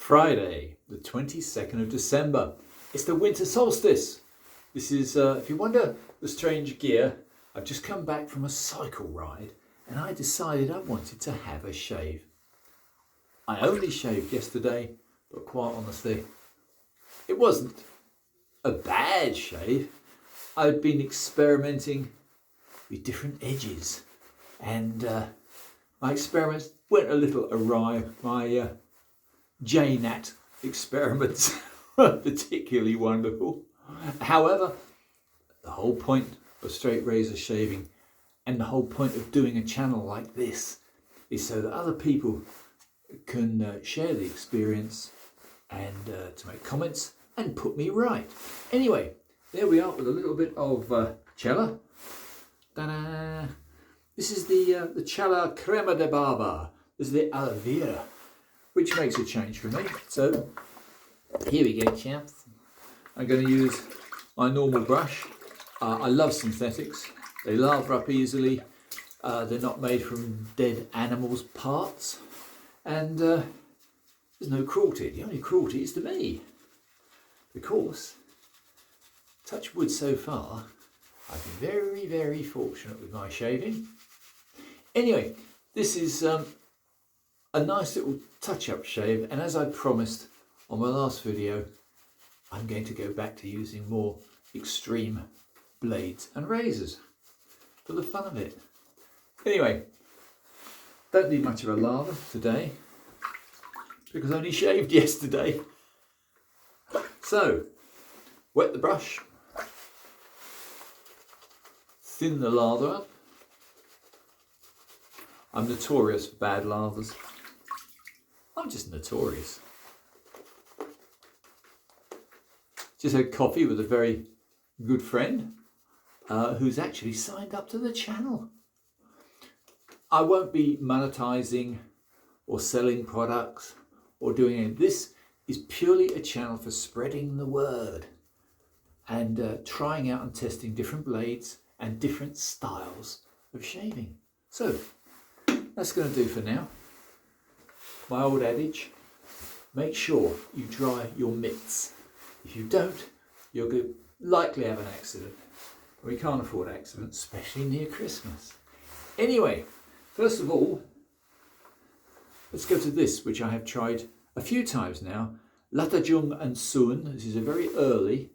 Friday, the 22nd of December. It's the Winter Solstice. This is, if you wonder the strange gear, I've just come back from a cycle ride and I decided I wanted to have a shave. I only shaved yesterday, but quite honestly, it wasn't a bad shave. I'd been experimenting with different edges and my experiments went a little awry. My jnat experiments weren't particularly wonderful. However, the whole point of straight razor shaving and the whole point of doing a channel like this is so that other people can share the experience and to make comments and put me right. Anyway, there we are with a little bit of cella. Ta-da! This is the cella crema de barba. This is the aloe vera, which makes a change for me. So here we go, chaps. I'm going to use my normal brush. I love synthetics. They lather up easily. They're not made from dead animals' parts. And there's no cruelty. The only cruelty is to me. Because, touch wood so far, I've been very, very fortunate with my shaving. Anyway, this is a nice little touch-up shave, and as I promised on my last video, I'm going to go back to using more extreme blades and razors for the fun of it. Anyway, don't need much of a lather today because I only shaved yesterday. So, wet the brush, thin the lather up. I'm notorious for bad lathers. I'm just notorious. Just had coffee with a very good friend who's actually signed up to the channel. I won't be monetizing or selling products or doing anything. This is purely a channel for spreading the word and trying out and testing different blades and different styles of shaving. So that's going to do for now. My old adage, make sure you dry your mitts. If you don't, you're going to likely have an accident. We can't afford accidents, especially near Christmas. Anyway, first of all, let's go to this, which I have tried a few times now. Latajung and Suan. This is a very early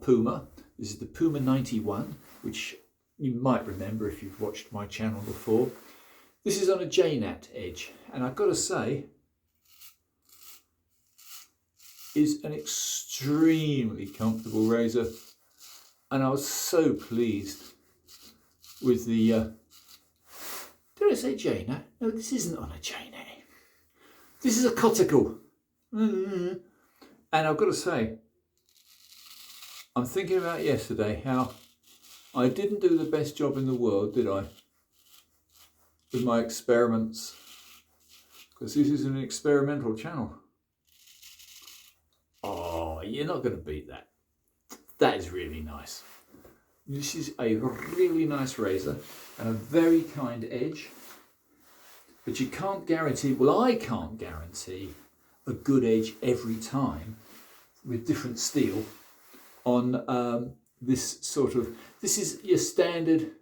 Puma. This is the Puma 91, which you might remember if you've watched my channel before. This is on a jnat edge, and I've got to say, is an extremely comfortable razor, and I was so pleased with the. Did I say jnat? No, this isn't on a jnat. This is a coticle, and I've got to say, I'm thinking about yesterday how I didn't do the best job in the world, did I? With my experiments, because this is an experimental channel. Oh, you're not going to beat that. That is really nice. This is a really nice razor and a very kind edge, but you can't guarantee, well, I can't guarantee a good edge every time with different steel on this sort of, this is your standard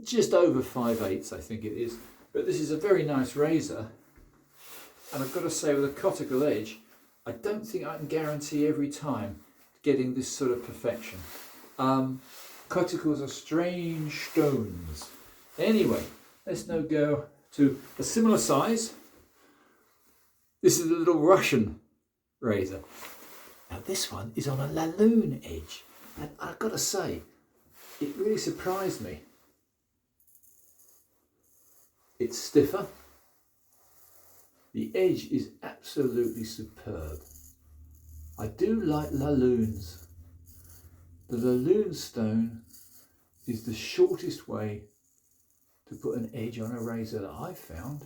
just over 5/8, I think it is, but this is a very nice razor, and I've got to say, with a coticle edge, I don't think I can guarantee every time getting this sort of perfection. Coticles are strange stones. Anyway, let's now go to a similar size. This is a little Russian razor. Now this one is on a Lune edge, and I've got to say, it really surprised me. It's stiffer. The edge is absolutely superb. I do like Lunes. The Lune stone is the shortest way to put an edge on a razor that I've found.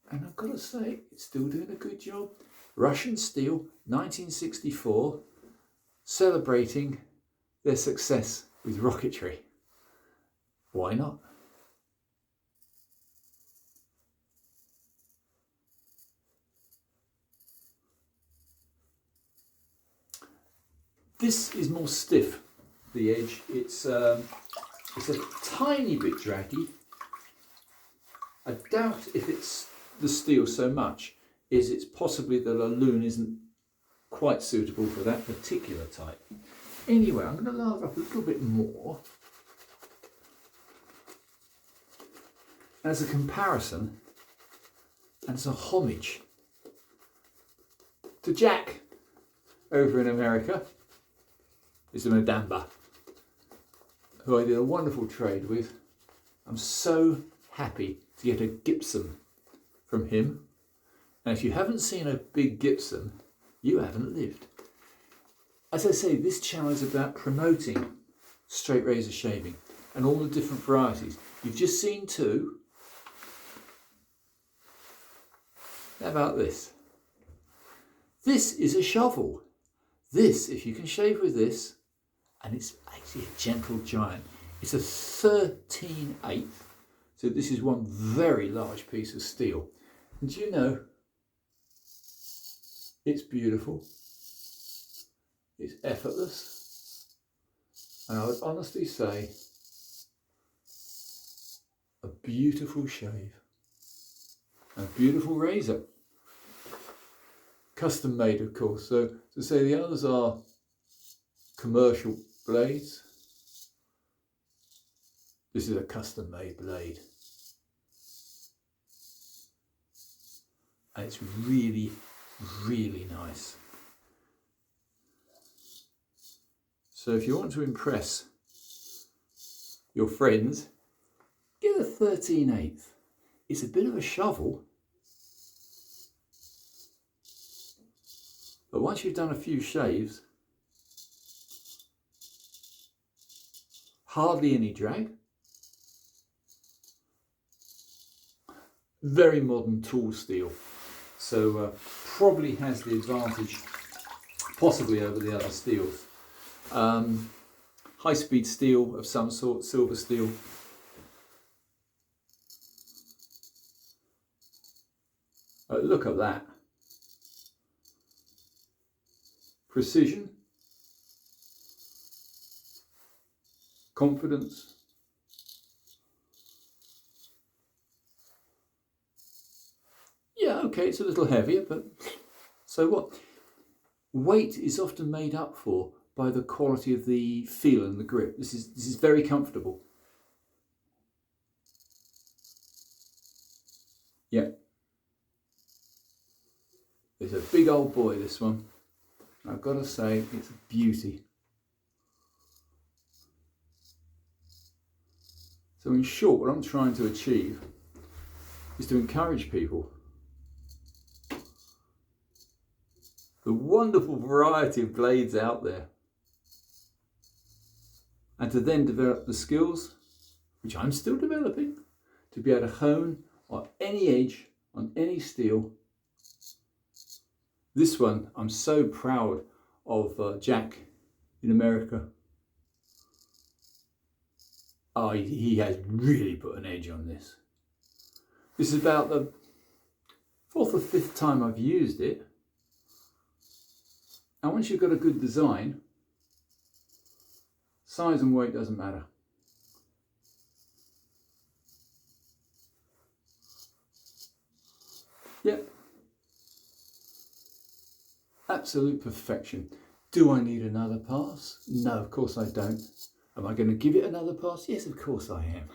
And I've got to say, it's still doing a good job. Russian steel, 1964, celebrating their success with rocketry. Why not? This is more stiff, the edge. It's a tiny bit draggy. I doubt if it's the steel so much, is it's possibly that a Lune isn't quite suitable for that particular type. Anyway, I'm going to lather up a little bit more as a comparison and as a homage to Jack over in America. Is a Madamba, who I did a wonderful trade with. I'm so happy to get a Gipsom from him. And if you haven't seen a big Gipsom, you haven't lived. As I say, this channel is about promoting straight razor shaving and all the different varieties. You've just seen two. How about this? This is a shovel. This, if you can shave with this, and it's actually a gentle giant. It's a 13/8, so this is one very large piece of steel. And do you know, it's beautiful, it's effortless, and I would honestly say, a beautiful shave, a beautiful razor. Custom made, of course, so to say the others are commercial blades, this is a custom made blade, and it's really, really nice. So if you want to impress your friends, get a 13/8. It's a bit of a shovel, but once you've done a few shaves, hardly any drag. Very modern tool steel, so probably has the advantage possibly over the other steels. High speed steel of some sort, silver steel. Look at that. Precision. Confidence. Yeah, okay, it's a little heavier, but so what? Weight is often made up for by the quality of the feel and the grip. This is very comfortable. Yeah. It's a big old boy, this one. I've got to say, it's a beauty. So in short, what I'm trying to achieve is to encourage people the wonderful variety of blades out there, and to then develop the skills, which I'm still developing, to be able to hone on any edge, on any steel. This one, I'm so proud of Jack in America. Oh, he has really put an edge on this. This is about the 4th or 5th time I've used it. And once you've got a good design, size and weight doesn't matter. Yep. Absolute perfection. Do I need another pass? No, of course I don't. Am I going to give it another pass? Yes, of course I am.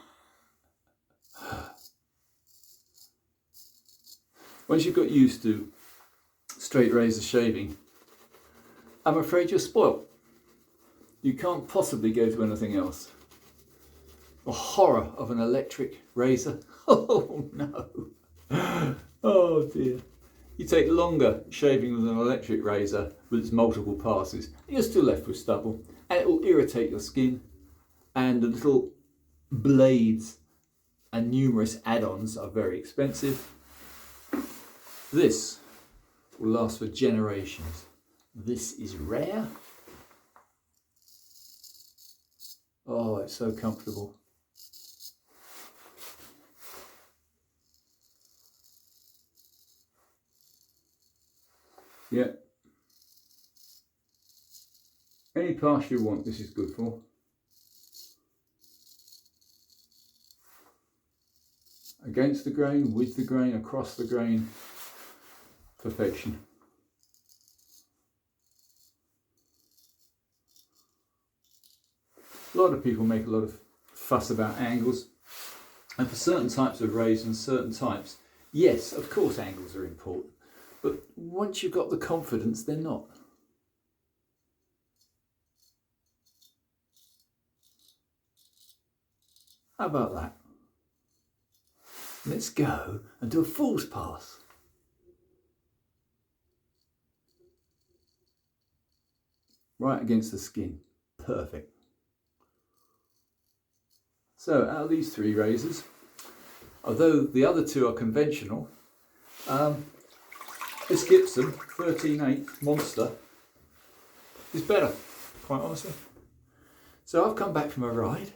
Once you've got used to straight razor shaving, I'm afraid you're spoilt. You can't possibly go to anything else. The horror of an electric razor. Oh no. Oh dear. You take longer shaving with an electric razor with its multiple passes, and you're still left with stubble, and it will irritate your skin, and the little blades and numerous add-ons are very expensive. This will last for generations. This is rare. Oh, it's so comfortable. Yeah. Any pass you want, this is good for. Against the grain, with the grain, across the grain, perfection. A lot of people make a lot of fuss about angles, and for certain types of rays and certain types, yes, of course angles are important, but once you've got the confidence, they're not. How about that? Let's go and do a false pass. Right against the skin. Perfect. So out of these 3 razors, although the other 2 are conventional, this Gipsom 13/8 Monster is better, quite honestly. So I've come back from a ride.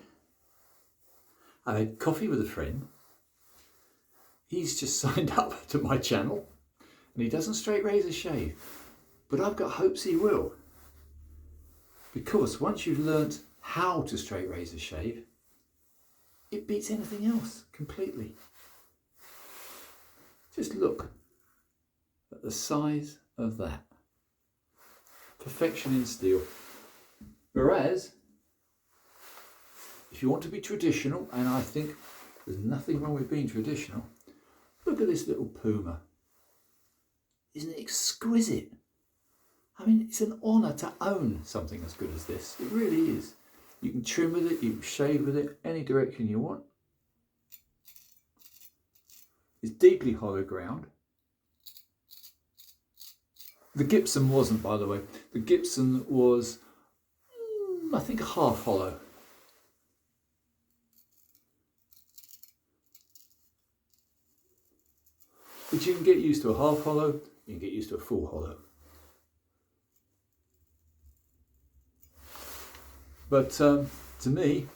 I had coffee with a friend. He's just signed up to my channel and he doesn't straight razor shave, but I've got hopes he will, because once you've learnt how to straight razor shave, it beats anything else completely. Just look at the size of that. Perfection in steel. Whereas, if you want to be traditional, and I think there's nothing wrong with being traditional, look at this little Puma. Isn't it exquisite? I mean, it's an honour to own something as good as this. It really is. You can trim with it, you can shave with it, any direction you want. It's deeply hollow ground. The Gipson wasn't, by the way. The Gipson was, I think, half hollow. But you can get used to a half hollow, you can get used to a full hollow. But to me,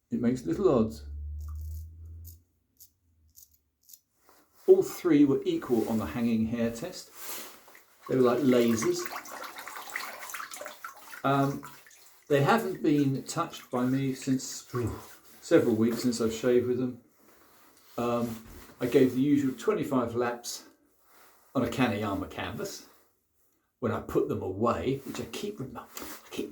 it makes little odds. All 3 were equal on the hanging hair test. They were like lasers. They haven't been touched by me since several weeks since I've shaved with them. I gave the usual 25 laps on a Kaneyama canvas when I put them away, which I keep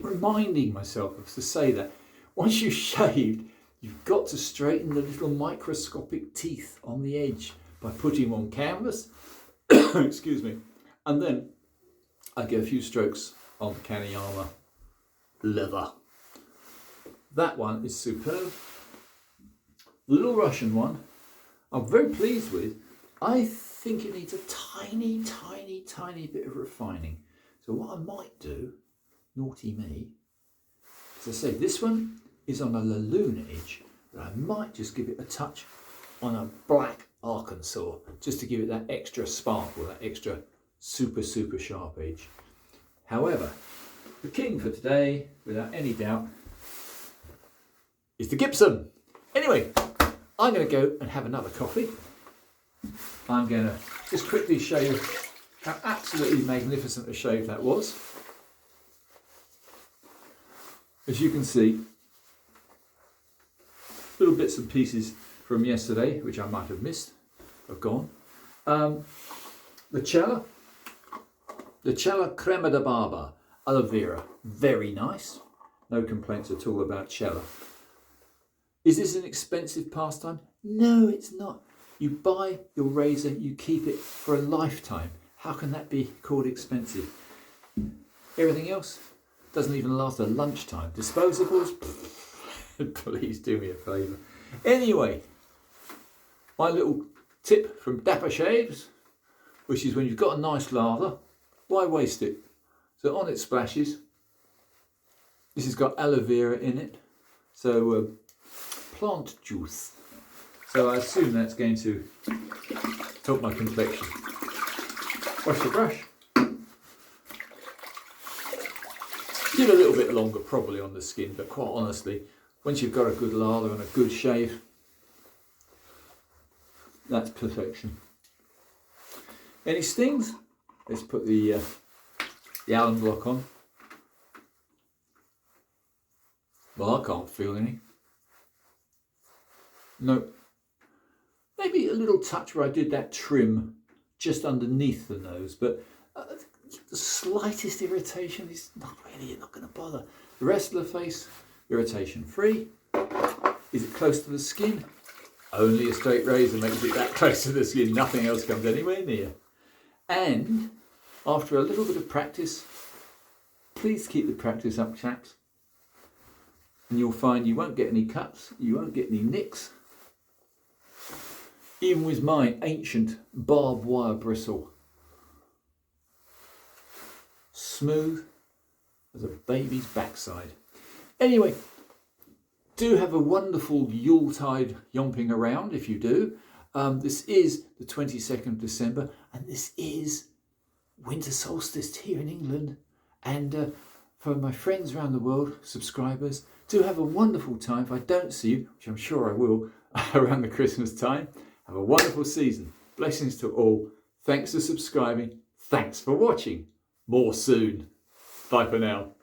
reminding myself of to say that. Once you've shaved, you've got to straighten the little microscopic teeth on the edge by putting them on canvas, excuse me, and then I get a few strokes on the Kaneyama leather. That one is superb. The little Russian one, I'm very pleased with. I think it needs a tiny, tiny, tiny bit of refining. So what I might do, naughty me, as I say, this one is on a Lune edge, but I might just give it a touch on a black Arkansas, just to give it that extra sparkle, that extra super, super sharp edge. However, the king for today, without any doubt, is the Gipsom. Anyway, I'm going to go and have another coffee. I'm going to just quickly show you how absolutely magnificent a shave that was. As you can see, little bits and pieces from yesterday, which I might have missed, are gone. The cella crema de barba, aloe vera, very nice. No complaints at all about cella. Is this an expensive pastime? No, it's not. You buy your razor, you keep it for a lifetime. How can that be called expensive? Everything else doesn't even last a lunchtime. Disposables? Please do me a favour. Anyway, my little tip from Dapper Shaves, which is when you've got a nice lather, why waste it? So on it splashes. This has got aloe vera in it, so plant juice. So I assume that's going to help my complexion. Wash the brush. Give a little bit longer probably on the skin, but quite honestly, once you've got a good lather and a good shave, that's perfection. Any stings? Let's put the the Allen block on. Well, I can't feel any. No. Maybe a little touch where I did that trim just underneath the nose, but the slightest irritation is not really, you're not going to bother. The rest of the face, irritation free. Is it close to the skin? Only a straight razor makes it that close to the skin. Nothing else comes anywhere near. And after a little bit of practice, please keep the practice up, chaps. And you'll find you won't get any cuts, you won't get any nicks. Even with my ancient barbed wire bristle. Smooth as a baby's backside. Anyway, do have a wonderful Yuletide yomping around if you do. This is the 22nd of December and this is Winter Solstice here in England. And for my friends around the world, subscribers, do have a wonderful time. If I don't see you, which I'm sure I will, around the Christmas time, have a wonderful season. Blessings to all. Thanks for subscribing. Thanks for watching. More soon. Bye for now.